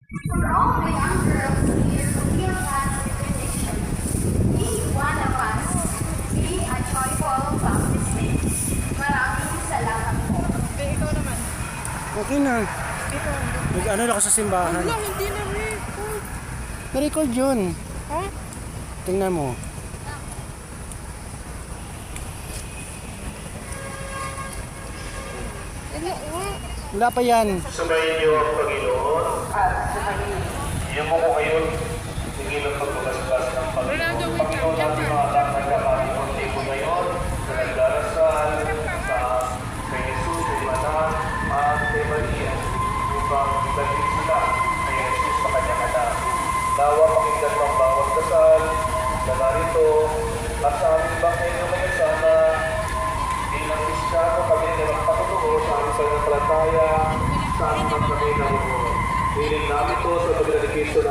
For all the young girls here who feel that recognition, be one of us. Be a joyful baptism. Maraming salamat po. Ikaw naman. Okay na. Ikaw. Ano na ako sa simbahan? Wala, hindi na record. Na-record yun. Ha? Tingnan mo. Wala, wala. Wala pa yan. Sumayin niyo ang Panginoon at iyo mo ko ngayon sige ng pagbagasgas ng Panginoon. Panginoon natin mga anak na kakalimot ko ngayon na nagdarasal sa kay Jesus, kay Anak at kay Maria upang dalhin sila kay Jesus sa kanyang anak. Nawa pakinggan mo ang bawat dasal na narito at sa aming bangkay ngayon sana bilang Kristiyano kami na magpatutuo sa aming pananampalataya sa aming mga kami na buo. Hiling namin to sa pagdedikasyon